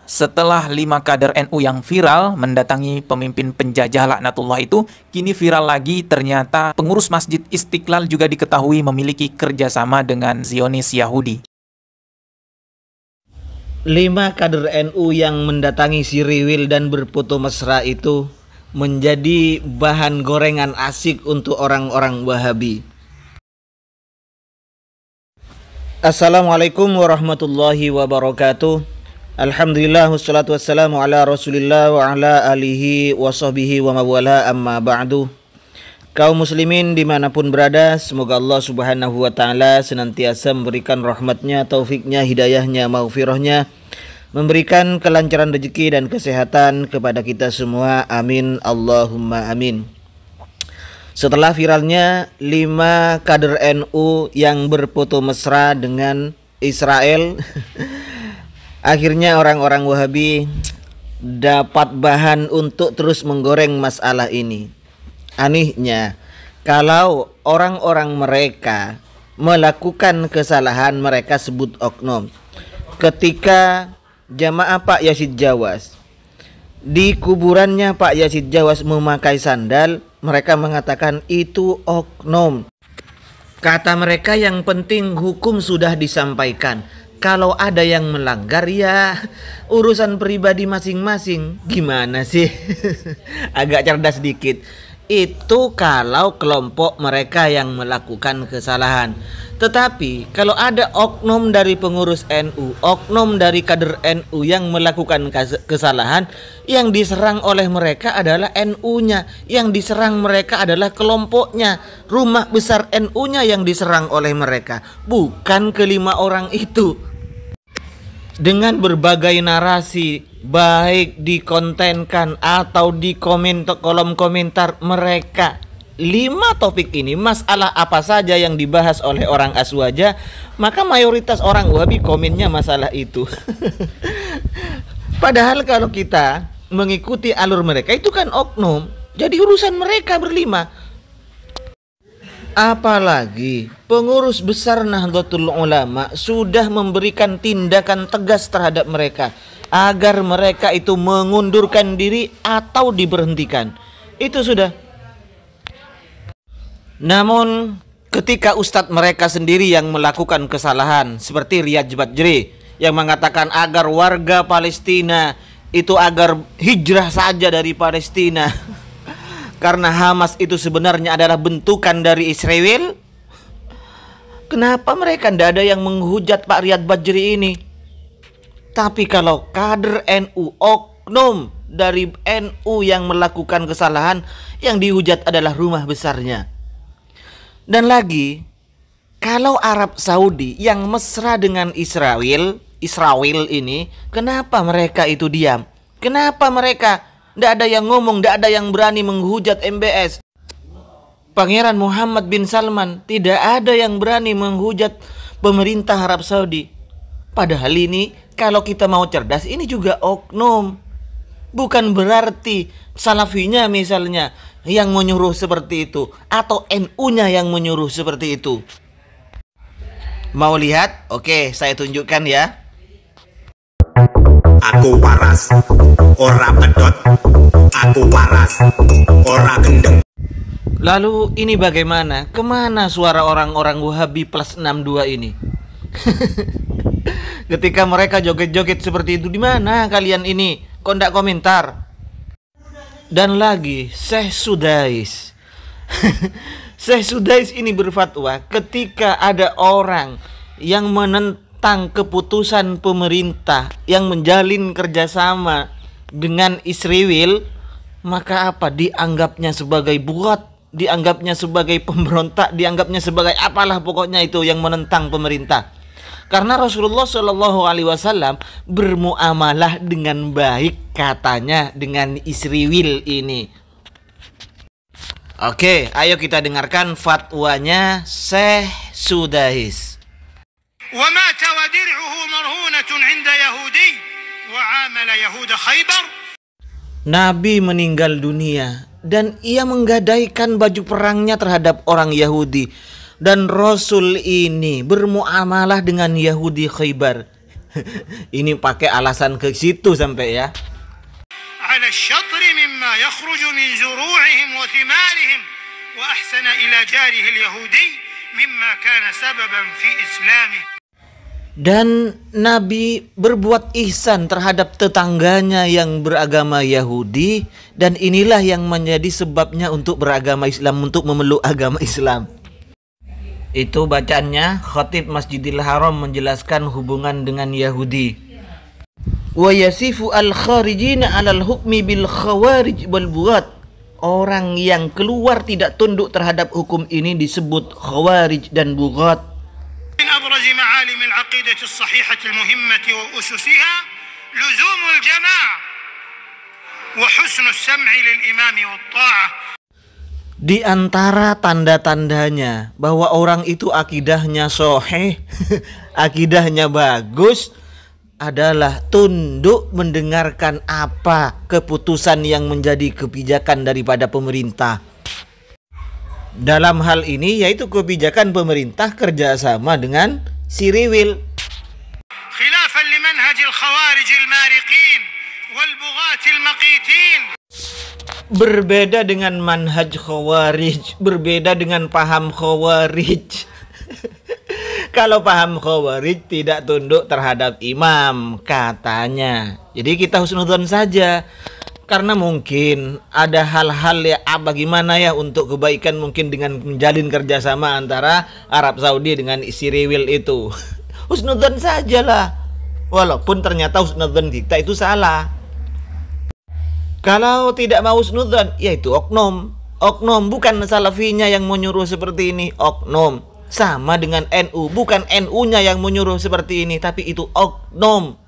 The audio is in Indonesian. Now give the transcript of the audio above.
Setelah 5 kader NU yang viral mendatangi pemimpin penjajah laknatullah itu, kini viral lagi ternyata pengurus Masjid Istiqlal juga diketahui memiliki kerjasama dengan Zionis Yahudi. 5 kader NU yang mendatangi si Riwil dan berfoto mesra itu menjadi bahan gorengan asik untuk orang-orang Wahabi. Assalamualaikum warahmatullahi wabarakatuh. Alhamdulillah wassalatu wassalamu ala rasulillah wa ala alihi wa sahbihi wa mawala amma ba'du. Kaum muslimin dimanapun berada, semoga Allah subhanahu wa ta'ala senantiasa memberikan rahmatnya, taufiknya, hidayahnya, maghfirahnya, memberikan kelancaran rezeki dan kesehatan kepada kita semua, amin Allahumma amin. Setelah viralnya 5 kader NU yang berfoto mesra dengan Israel akhirnya orang-orang Wahabi dapat bahan untuk terus menggoreng masalah ini. Anehnya, kalau orang-orang mereka melakukan kesalahan, mereka sebut oknum. Ketika jamaah Pak Yazid Jawas di kuburannya Pak Yazid Jawas memakai sandal, mereka mengatakan itu oknum. Kata mereka yang penting hukum sudah disampaikan. Kalau ada yang melanggar ya urusan pribadi masing-masing. Gimana sih? Agak cerdas dikit. Itu kalau kelompok mereka yang melakukan kesalahan. Tetapi kalau ada oknum dari pengurus NU, oknum dari kader NU yang melakukan kesalahan, yang diserang oleh mereka adalah NU-nya, yang diserang mereka adalah kelompoknya, rumah besar NU-nya yang diserang oleh mereka, bukan kelima orang itu. Dengan berbagai narasi, baik dikontenkan atau di kolom komentar mereka, 5 topik ini, masalah apa saja yang dibahas oleh orang Aswaja, maka mayoritas orang Wahabi komennya masalah itu. Padahal kalau kita mengikuti alur mereka itu kan oknum, jadi urusan mereka berlima. Apalagi pengurus besar Nahdlatul Ulama sudah memberikan tindakan tegas terhadap mereka agar mereka itu mengundurkan diri atau diberhentikan. Itu sudah. Namun ketika ustadz mereka sendiri yang melakukan kesalahan, seperti Riyadz Badjri yang mengatakan agar warga Palestina itu agar hijrah saja dari Palestina karena Hamas itu sebenarnya adalah bentukan dari Israel, kenapa mereka tidak ada yang menghujat Pak Riyadz Badjri ini? Tapi kalau kader NU, oknum dari NU yang melakukan kesalahan, yang dihujat adalah rumah besarnya. Dan lagi, kalau Arab Saudi yang mesra dengan Israel ini, kenapa mereka itu diam? Kenapa mereka tidak ada yang ngomong, tidak ada yang berani menghujat MBS? Pangeran Muhammad bin Salman, tidak ada yang berani menghujat pemerintah Arab Saudi. Padahal ini, kalau kita mau cerdas, ini juga oknum. Bukan berarti Salafinya misalnya yang menyuruh seperti itu, atau NU-nya yang menyuruh seperti itu. Mau lihat? Oke, saya tunjukkan ya. Aku waras, ora pedot. Aku waras, ora gendeng. Lalu ini bagaimana? Kemana suara orang-orang Wahabi plus 62 ini? Ketika mereka joget-joget seperti itu, di mana kalian ini? Kok ndak komentar? Dan lagi, Syekh Sudais. Syekh Sudais ini berfatwa ketika ada orang yang menentang keputusan pemerintah yang menjalin kerjasama dengan Israel, maka apa? Dianggapnya sebagai buat, dianggapnya sebagai pemberontak, dianggapnya sebagai apalah pokoknya itu yang menentang pemerintah. Karena Rasulullah Shallallahu Alaihi Wasallam bermuamalah dengan baik katanya dengan Israel ini. Oke, ayo kita dengarkan fatwanya Syekh Sudais. ومات ودرعه مرهونة عند يهودي وعامل يهود خيبر. Nabi meninggal dunia dan ia menggadaikan baju perangnya terhadap orang Yahudi, dan Rasul ini bermuamalah dengan Yahudi Khaybar. Ini pakai alasan ke situ sampai ya. على الشطر مما يخرج من زروعهم وثمارهم وأحسن إلى جاره اليهودي مما كان سببا في إسلامه. Dan Nabi berbuat ihsan terhadap tetangganya yang beragama Yahudi, dan inilah yang menjadi sebabnya untuk beragama Islam, untuk memeluk agama Islam. Itu bacaannya Khatib Masjidil Haram menjelaskan hubungan dengan Yahudi. Wa yasifu al-kharijina 'alal hukmi bil khawarij wal bughat. Orang yang keluar tidak tunduk terhadap hukum ini disebut khawarij dan bughat. من أبرز معالم العقيدة الصحيحة المهمة وأسسها لزوم الجماعة وحسن السمع للإمام والطاعة. Di antara tanda-tandanya bahwa orang itu akidahnya sahih, akidahnya bagus, adalah tunduk mendengarkan apa keputusan yang menjadi kebijakan daripada pemerintah. Dalam hal ini yaitu kebijakan pemerintah kerjasama dengan si riwil. خلافا لمنهج الخوارج المارقين والبغاة المقيتين. Berbeda dengan manhaj khawarij, berbeda dengan paham khawarij. Kalau paham khawarij tidak tunduk terhadap imam katanya. Jadi kita husnudzon saja. Karena mungkin ada hal-hal ya bagaimana ya untuk kebaikan, mungkin dengan menjalin kerjasama antara Arab Saudi dengan isi riwil itu. Husnudzon sajalah. Walaupun ternyata husnudzon kita itu salah. Kalau tidak mau husnudzon, yaitu oknum. Oknum, bukan salafinya yang menyuruh seperti ini, oknum. Sama dengan NU, bukan NU-nya yang menyuruh seperti ini, tapi itu oknum.